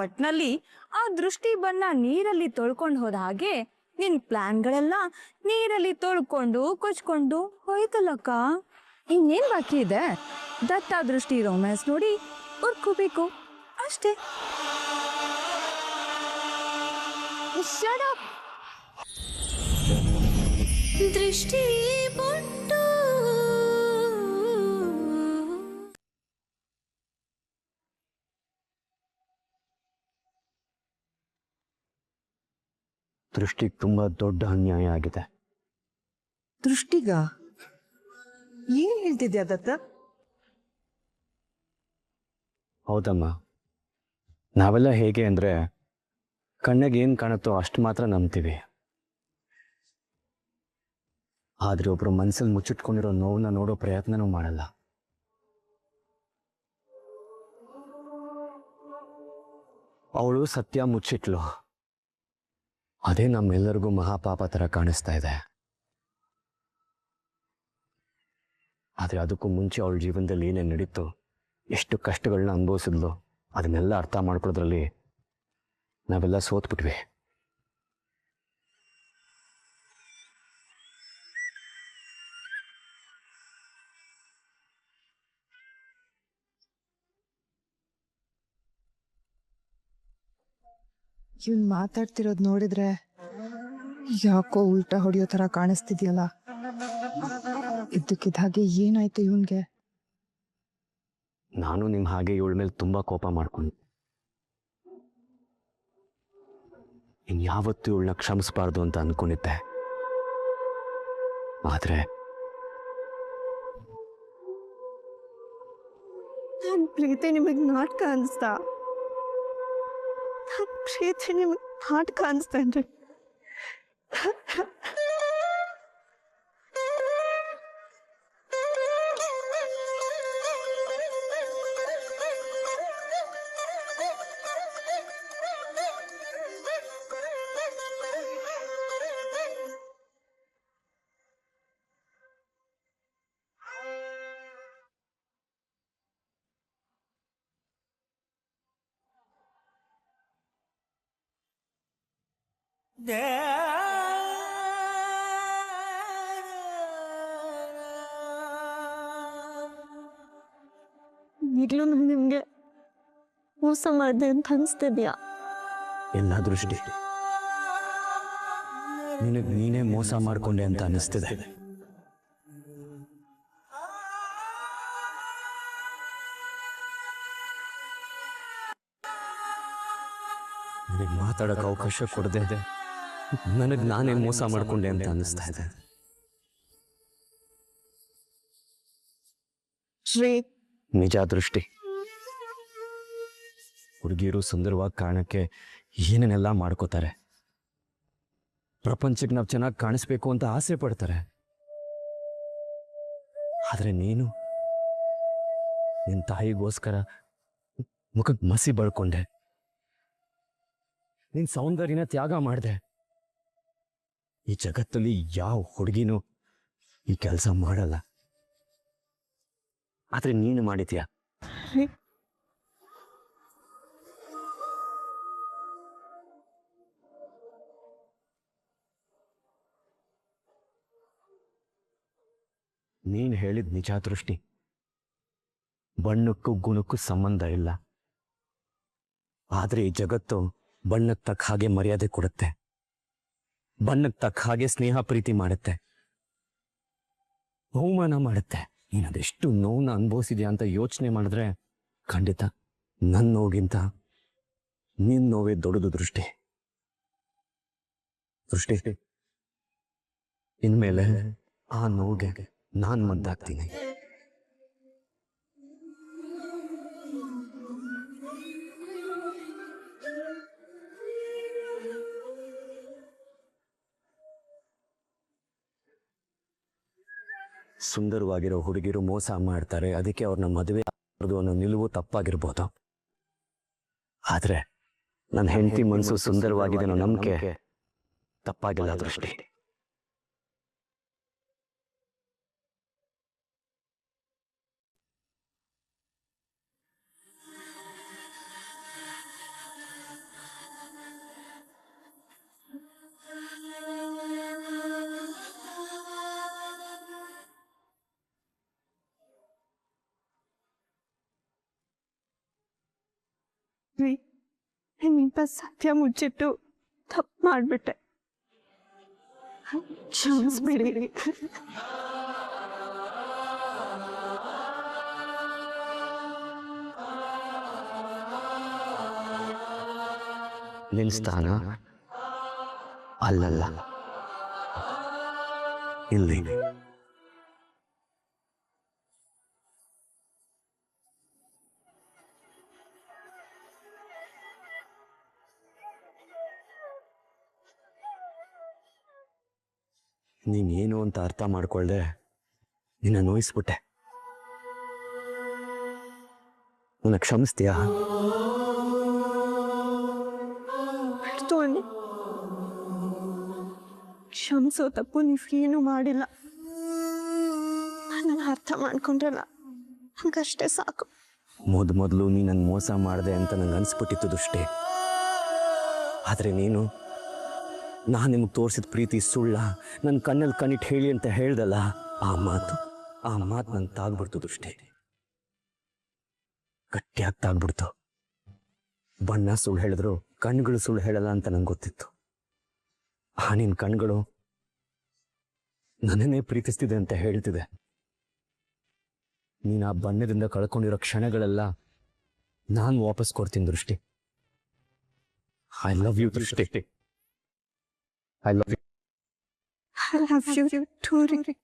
ಒಟ್ನಲ್ಲಿ ಆ ದೃಷ್ಟಿ ಬಣ್ಣ ನೀರಲ್ಲಿ ತೊಳ್ಕೊಂಡು ಹೋದ ಹಾಗೆ ನಿನ್ ಪ್ಲಾನ್ಗಳೆಲ್ಲ ನೀರಲ್ಲಿ ತೊಳ್ಕೊಂಡು ಕೊಚ್ಕೊಂಡು ಹೋಯ್ತಲ್ಲಕ್ಕ. ಇನ್ನೇನ್ ಬಾಕಿ ಇದೆ? ದತ್ತ ದೃಷ್ಟಿ ರೊಮ್ಯಾನ್ಸ್ ನೋಡಿ ಉರ್ಕೋಬೇಕು ಅಷ್ಟೇ. Shut up. ದೃಷ್ಟಿ ಬೊಟ್ಟು. ದೃಷ್ಟಿಗೆ ತುಂಬಾ ದೊಡ್ಡ ಅನ್ಯಾಯ ಆಗಿದೆ. ದೃಷ್ಟಿಗ ಏನ್ ಹೇಳ್ತಿದ್ಯಾ ದತ್ತ? ಹೌದಮ್ಮ, ನಾವೆಲ್ಲ ಹೇಗೆ ಅಂದ್ರೆ ಕಣ್ಣಿಗೆ ಏನ್ ಕಾಣುತ್ತೋ ಅಷ್ಟು ಮಾತ್ರ ನಂಬ್ತೀವಿ. ಆದ್ರೆ ಒಬ್ರು ಮನ್ಸಲ್ಲಿ ಮುಚ್ಚಿಟ್ಕೊಂಡಿರೋ ನೋವನ್ನ ನೋಡೋ ಪ್ರಯತ್ನನೂ ಮಾಡಲ್ಲ. ಅವಳು ಸತ್ಯ ಮುಚ್ಚಿಟ್ಲು. ಅದೇ ನಮ್ಮೆಲ್ಲರಿಗೂ ಮಹಾಪಾಪ ತರ ಕಾಣಿಸ್ತಾ ಇದೆ. ಆದ್ರೆ ಅದಕ್ಕೂ ಮುಂಚೆ ಅವಳ ಜೀವನದಲ್ಲಿ ಏನೇನು ನಡೀತು, ಎಷ್ಟು ಕಷ್ಟಗಳನ್ನ ಅನುಭವಿಸಿದ್ಲು, ಅದನ್ನೆಲ್ಲ ಅರ್ಥ ಮಾಡ್ಕೊಳ್ಳೋದ್ರಲ್ಲಿ ನಾವೆಲ್ಲ ಸೋತ್ಬಿಟ್ವಿ. ಇವ್ನ್ ಮಾತಾಡ್ತಿರೋದ್ ನೋಡಿದ್ರೆ ಯಾಕೋ ಉಲ್ಟಾ ಹೊಡಿಯೋ ತರ ಕಾಣಿಸ್ತಿದ್ಯಲ್ಲ. ಇದ್ದಕ್ಕಿದ್ದ ಹಾಗೆ ಏನಾಯ್ತು ಇವನ್ಗೆ? ನಾನು ನಿಮ್ ಹಾಗೆ ಇವಳ ಮೇಲೆ ತುಂಬಾ ಕೋಪ ಮಾಡ್ಕೊಂಡು ಇನ್ಯಾವತ್ತೂ ಇವಳನ್ನ ಕ್ಷಮಿಸಬಾರ್ದು ಅಂತ ಅನ್ಕೊಂಡಿದ್ದೆ. ಆದ್ರೆ ನನ್ ಪ್ರೀತಿ ನಿಮಗ್ ನಾಟಕ ಅನ್ಸ್ತಾ? ನನ್ ಪ್ರೀತಿ ನಿಮಗ್ ನಾಟಕ ಅನ್ಸ್ತೇನ್ರಿ? ಈಗ್ಲೂ ನಿಮ್ಗೆ ಮೋಸ ಮಾಡಿದೆ ಅಂತ ಅನ್ಸ್ತಿದ್ಯಾ? ಎಲ್ಲ ದೃಷ್ಟಿ ನಿನಗ್ ನೀನೇ ಮೋಸ ಮಾಡ್ಕೊಂಡೆ ಅಂತ ಅನಿಸ್ತಿದೆ. ನನಗೆ ಮಾತಾಡೋಕೆ ಅವಕಾಶ ಕೊಡದೆ ನನಗೆ ನಾನೇ ಮೋಸ ಮಾಡ್ಕೊಂಡೆ ಅಂತ ಅನಿಸ್ತಾ ಇದೆ. ಶ್ರೀ, ನಿಜ ದೃಷ್ಟಿ. ಹುಡುಗಿಯರು ಸುಂದರವಾಗಿ ಕಾಣಕ್ಕೆ ಏನೇನೆಲ್ಲ ಮಾಡ್ಕೋತಾರೆ. ಪ್ರಪಂಚಕ್ಕೆ ನಾವು ಚೆನ್ನಾಗಿ ಕಾಣಿಸ್ಬೇಕು ಅಂತ ಆಸೆ ಪಡ್ತಾರೆ. ಆದ್ರೆ ನೀನು ನಿನ್ನ ತಾಯಿಗೋಸ್ಕರ ಮುಖಕ್ಕೆ ಮಸಿ ಬಳ್ಕೊಂಡೆ. ನಿನ್ ಸೌಂದರ್ಯನ ತ್ಯಾಗ ಮಾಡಿದೆ. ಈ ಜಗತ್ತಲ್ಲಿ ಯಾವ ಹುಡುಗಿನೂ ಈ ಕೆಲಸ ಮಾಡಲ್ಲ. ಆದ್ರೆ ನೀನು ಮಾಡಿದ್ಯಾ. ನೀನ್ ಹೇಳಿದ ನಿಜ ದೃಷ್ಟಿ. ಬಣ್ಣಕ್ಕೂ ಗುಣಕ್ಕೂ ಸಂಬಂಧ ಇಲ್ಲ. ಆದ್ರೆ ಈ ಜಗತ್ತು ಬಣ್ಣಕ್ಕೆ ತಕ್ಕ ಹಾಗೆ ಮರ್ಯಾದೆ ಕೊಡುತ್ತೆ, ಬಣ್ಣಕ್ಕೆ ತಕ್ಕ ಹಾಗೆ ಸ್ನೇಹ ಪ್ರೀತಿ ಮಾಡುತ್ತೆ, ಅವಮಾನ ಮಾಡುತ್ತೆ. ನೀನು ಅದೆಷ್ಟು ನೋವನ್ನ ಅನುಭವಿಸಿದ್ಯಾ ಅಂತ ಯೋಚನೆ ಮಾಡಿದ್ರೆ ಖಂಡಿತ ನನ್ನ ನೋವಿಗಿಂತ ನಿನ್ನ ನೋವೇ ದೊಡ್ಡದು ದೃಷ್ಟಿ. ದೃಷ್ಟಿ, ಇನ್ಮೇಲೆ ಆ ನೋವಿಗೆ ನಾನು ಮದ್ದಾಗ್ತೀನಿ. ಸುಂದರವಾಗಿರೋ ಹುಡುಗಿರು ಮೋಸ ಮಾಡ್ತಾರೆ, ಅದಕ್ಕೆ ಅವ್ರನ್ನ ಮದುವೆ ಆಗೋದು ಅನ್ನೋ ನಿಲುವು ತಪ್ಪಾಗಿರ್ಬೋದು. ಆದ್ರೆ ನನ್ನ ಹೆಂಡತಿ ಮನಸ್ಸು ಸುಂದರವಾಗಿದೆ ಅನ್ನೋ ನಂಬಿಕೆ ತಪ್ಪಾಗಿಲ್ಲ ದೃಷ್ಟಿ. ನಿಮ್ಮಿಂದ ಸತ್ಯ ಮುಚ್ಚಿಟ್ಟು ತಪ್ಪು ಮಾಡ್ಬಿಟ್ಟೆ. ಕ್ಷಮಿಸ್ಬಿಡಿ. ನಿನ್ ಸ್ಥಾನ ಅಲ್ಲಲ್ಲ, ಇಲ್ಲಿ. ನೀನೇನು ಅಂತ ಅರ್ಥ ಮಾಡ್ಕೊಳ್ದೆ ನಿನ್ನ ನೋಯಿಸ್ಬಿಟ್ಟೆ. ನನ್ನ ಕ್ಷಮಿಸ್ತೀಯಾ? ಕ್ಷಮಿಸೋ ತಪ್ಪು ನೀವೇನು ಮಾಡಿಲ್ಲ. ನನ್ನ ಅರ್ಥ ಮಾಡ್ಕೊಂಡ್ರಲ್ಲ, ನಂಗಷ್ಟೇ ಸಾಕು. ಮೊದಲು ನೀ ನನ್ನ ಮೋಸ ಮಾಡಿದೆ ಅಂತ ನಂಗೆ ಅನ್ಸ್ಬಿಟ್ಟಿತ್ತು ದೃಷ್ಟಿ. ಆದರೆ ನೀನು ನಾನು ನಿಮ್ಗೆ ತೋರಿಸಿದ ಪ್ರೀತಿ ಸುಳ್ಳ, ನನ್ನ ಕಣ್ಣಲ್ಲಿ ಕಣ್ಣಿಟ್ಟು ಹೇಳಿ ಅಂತ ಹೇಳ್ದಲ್ಲ, ಆ ಮಾತು ನಂಗೆ ತಾಗ್ಬಿಡ್ತು ದೃಷ್ಟಿ. ಗಟ್ಟಿಯಾಗಿ ತಾಗ್ಬಿಡ್ತು. ಬಣ್ಣ ಸುಳ್ಳು ಹೇಳಿದ್ರು ಕಣ್ಗಳು ಸುಳ್ಳು ಹೇಳಲ್ಲ ಅಂತ ನಂಗೆ ಗೊತ್ತಿತ್ತು. ನಿನ್ನ ಕಣ್ಗಳು ನನ್ನನ್ನೇ ಪ್ರೀತಿಸ್ತಿದೆ ಅಂತ ಹೇಳ್ತಿದೆ. ನೀನು ಆ ಬಣ್ಣದಿಂದ ಕಳ್ಕೊಂಡಿರೋ ಕ್ಷಣಗಳೆಲ್ಲ ನಾನು ವಾಪಸ್ ಕೊಡ್ತೀನಿ Drishti. I love you Drishti. I love you. I love you too, Riri.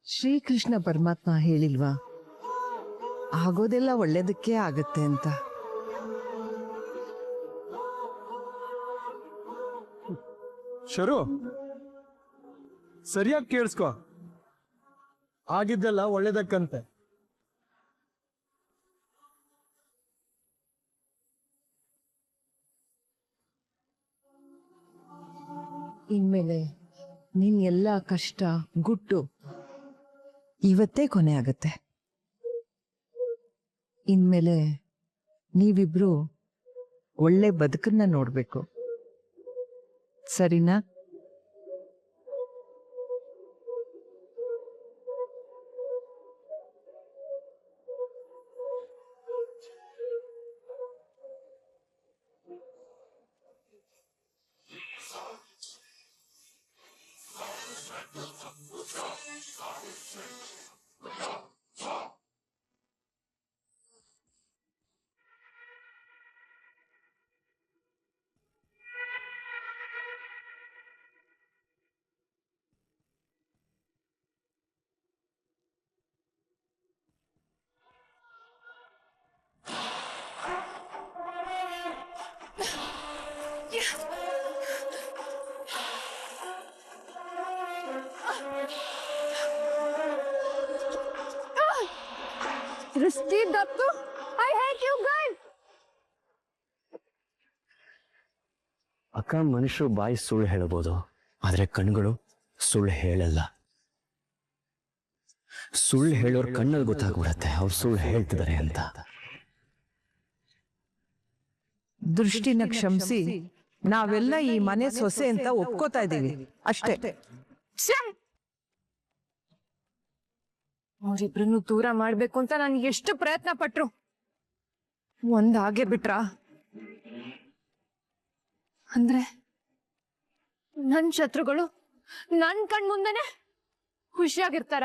Shrikrishna ಪರಮಾತ್ಮ ಹೇಳಿಲ್ವಾ, ಆಗೋದೆಲ್ಲ ಒಳ್ಳೇದಕ್ಕೆ ಆಗತ್ತೆ ಅಂತ. ಶರು, ಸರಿಯಾಗಿ ಕೇಳಿಸ್ಕೊ. ಆಗಿದ್ದೆಲ್ಲ ಒಳ್ಳೇದಕ್ಕಂತೆ. ಇನ್ಮೇಲೆ ನಿನ್ ಎಲ್ಲ ಕಷ್ಟ ಗುಟ್ಟು ಇವತ್ತೇ ಕೊನೆ ಆಗತ್ತೆ. ಇನ್ಮೇಲೆ ನೀವಿಬ್ರು ಒಳ್ಳೆ ಬದುಕನ್ನ ನೋಡ್ಬೇಕು, ಸರಿನಾ? ದೃಷ್ಟಿ, ದತ್ತು, I hate you guys. ಅಕ್ಕ, ಮನುಷ್ಯರು ಬಾಯಿ ಸುಳ್ಳು ಹೇಳಬಹುದು, ಆದ್ರೆ ಕಣ್ಗಳು ಸುಳ್ಳು ಹೇಳಲ್ಲ. ಸುಳ್ಳು ಹೇಳೋರ್ ಕಣ್ಣಲ್ಲಿ ಗೊತ್ತಾಗ್ಬಿಡತ್ತೆ ಅವ್ರು ಸುಳ್ಳು ಹೇಳ್ತಿದ್ದಾರೆ ಅಂತ. ದೃಷ್ಟಿನ ಕ್ಷಮಿಸಿ ನಾವೆಲ್ಲ ಈ ಮನೆ ಸೊಸೆ ಅಂತ ಒಪ್ಕೋತಾ ಇದೀವಿ ಅಷ್ಟೇ. ಅವ್ರಿಬ್ರನ್ನು ದೂರ ಮಾಡ್ಬೇಕು ಅಂತ ನಾನು ಎಷ್ಟು ಪ್ರಯತ್ನ ಪಟ್ರು, ಒಂದಾಗೆ ಬಿಟ್ರ? ಅಂದ್ರೆ ನನ್ ಶತ್ರುಗಳು ನನ್ ಕಣ್ ಮುಂದೆನೆ ಖುಷಿಯಾಗಿರ್ತಾರ?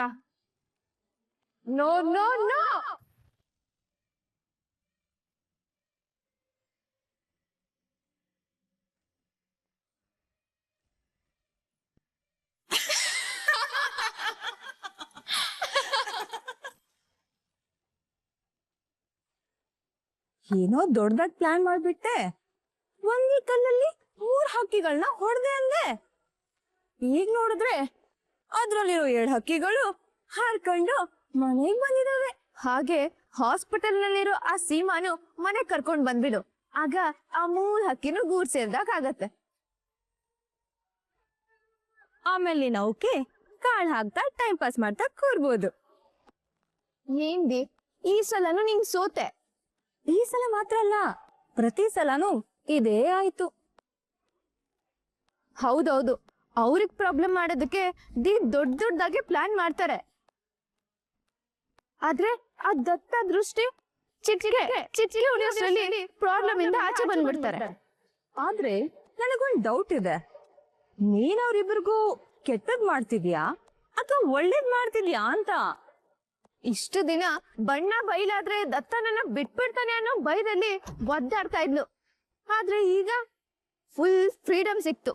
No no no. ಏನೋ ದೊಡ್ಡದಾಗಿ ಪ್ಲಾನ್ ಮಾಡ್ಬಿಟ್ಟೆ. ಒಂದೇ ಕಲ್ಲಲ್ಲಿ 3 ಹಕ್ಕಿಗಳನ್ನ ಹೊಡೆದೆ ಅಂದೆ. ಈಗ ನೋಡಿದ್ರೆ ಅದ್ರಲ್ಲಿರೋ 2 ಹಕ್ಕಿಗಳು ಹಾರ್ಕೊಂಡು ಮನೆಗ್ ಬಂದಿದಾವೆ. ಹಾಗೆ ಹಾಸ್ಪಿಟಲ್ ನಲ್ಲಿರೋ ಆ ಸೀಮಾನು ಮನೆಗ್ ಕರ್ಕೊಂಡ್ ಬಂದ್ಬಿಡು. ಆಗ ಆ 3 ಹಕ್ಕಿನೂ ಗೂಡ್ ಸೇರ್ದಾಗ ಆಗತ್ತೆ. ಆಮೇಲೆ ನೌಕೆ ಕಾಳು ಹಾಕ್ತಾ ಟೈಮ್ ಪಾಸ್ ಮಾಡ್ತಾ ಕೂರ್ಬೋದು. ಏನ್ದಿ ಈ ಸಲನು ನಿಂಗ್ ಸೋತೆ. ಈ ಸಲ ಮಾತ್ರ ಅಲ್ಲ, ಪ್ರತಿ ಸಲನೂ ಇದೇ ಆಯ್ತು. ಹೌದೌದು, ಅವ್ರಿಗೆ ಪ್ರಾಬ್ಲಮ್ ಮಾಡೋದಕ್ಕೆ ದೊಡ್ಡದಾಗಿ ಪ್ಲಾನ್ ಮಾಡ್ತಾರೆ. ಆದ್ರೆ ಆ ದತ್ತ ದೃಷ್ಟಿ ಚಿಟಿಕೆ ಹೊಡೆಯೋದ್ರಲ್ಲಿ ಪ್ರಾಬ್ಲಮ್ ಇಂದ ಆಚೆ ಬಂದ್ಬಿಡ್ತಾರೆ. ಆದ್ರೆ ನನಗೊಂದು ಡೌಟ್ ಇದೆ, ನೀನ್ ಅವ್ರಿಬ್ರಿಗೂ ಕೆಟ್ಟದ್ ಮಾಡ್ತಿದ್ಯಾ ಅಥವಾ ಒಳ್ಳೇದ್ ಮಾಡ್ತಿದ್ಯಾ ಅಂತ. ಇಷ್ಟು ದಿನ ಬಣ್ಣ ಬೈಲಾದ್ರೆ ದತ್ತನನ್ನ ಬಿಟ್ಬಿಡ್ತಾನೆ ಅನ್ನೋ ಭಯದಲ್ಲಿ ಒದ್ದಾಡ್ತಾ ಇದ್ಲು. ಆದ್ರೆ ಈಗ ಫುಲ್ ಫ್ರೀಡಮ್ ಸಿಕ್ತು.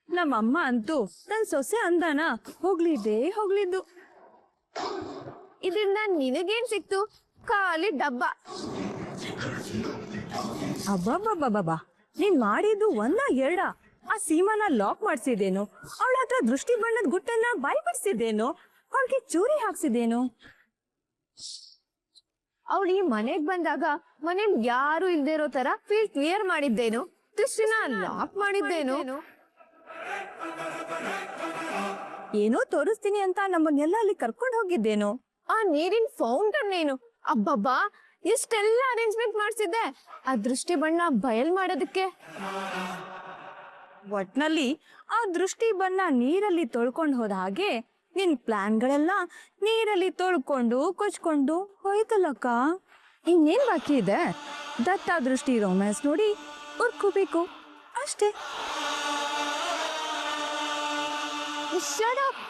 ನಮ್ಮಮ್ಮ ಅಂತೂ ನನ್ ಸೊಸೆ ಅಂದಾನ ಹೋಗ್ಲಿದ್ದು. ಇದರಿಂದ ನಿನಗೇನ್ ಸಿಕ್ತು? ಖಾಲಿ ಡಬ್ಬ. ಅಬ್ಬಬ್ಬಬ್ಬಬ್ಬಾ, ನೀನ್ ಮಾಡಿದ್ದು 1-2? ಆ ಸೀಮಾನ ಲಾಕ್ ಮಾಡ್ಸಿದ್ದೇನು, ಅವಳ ಹತ್ರ ದೃಷ್ಟಿ ಬಣ್ಣದ ಗುಟ್ಟನ್ನ ಬಾಯ್ಬಿಡ್ಸಿದ್ದೇನು, ಅವಳಿಗೆ ಚೂರಿ ಹಾಕ್ಸಿದ್ದೇನು? ಅವಳು ಈ ಮನೆಗ್ ಬಂದಾಗ ಮನೇಲಿ ಯಾರು ಇಲ್ದೇ ಇರೋ ತರ ಫೀಲ್ ಕ್ಲಿಯರ್ ಮಾಡಿದ್ದೇನು, ದೃಷ್ಟಿನ ಲಾಕ್ ಮಾಡಿದ್ದೇನು? ಏನೋ ತೋರಿಸ್ತೀನಿ ಅಂತ ನಮ್ಮನ್ನೆಲ್ಲ ಅಲ್ಲಿ ಕರ್ಕೊಂಡು ಹೋಗಿದ್ದೇನು? ಆ ನೀರಿನ ಫೌಂಟನ್ ಏನು? ಅಬ್ಬಬ್ಬಾ, ಎಷ್ಟೆಲ್ಲ ಅರೇಂಜ್ಮೆಂಟ್ ಮಾಡ್ಸಿದ್ದೆ ಆ ದೃಷ್ಟಿ ಬಣ್ಣ ಬಯಲ್ ಮಾಡೋದಕ್ಕೆ. ಒಟ್ನಲ್ಲಿ ಆ ದೃಷ್ಟಿ ಬಣ್ಣ ನೀರಲ್ಲಿ ತೊಳ್ಕೊಂಡು ಹೋದ ಹಾಗೆ ನಿನ್ ಪ್ಲಾನ್ಗಳೆಲ್ಲ ನೀರಲ್ಲಿ ತೊಳ್ಕೊಂಡು ಕೊಚ್ಕೊಂಡು ಹೋಯ್ತಲ್ಲಕ್ಕ. ಇನ್ನೇನ್ ಬಾಕಿ ಇದೆ? ದತ್ತ ದೃಷ್ಟಿ ರೊಮ್ಯಾನ್ಸ್ ನೋಡಿ ಉರ್ಕೋಬೇಕು ಅಷ್ಟೇ. Shut up!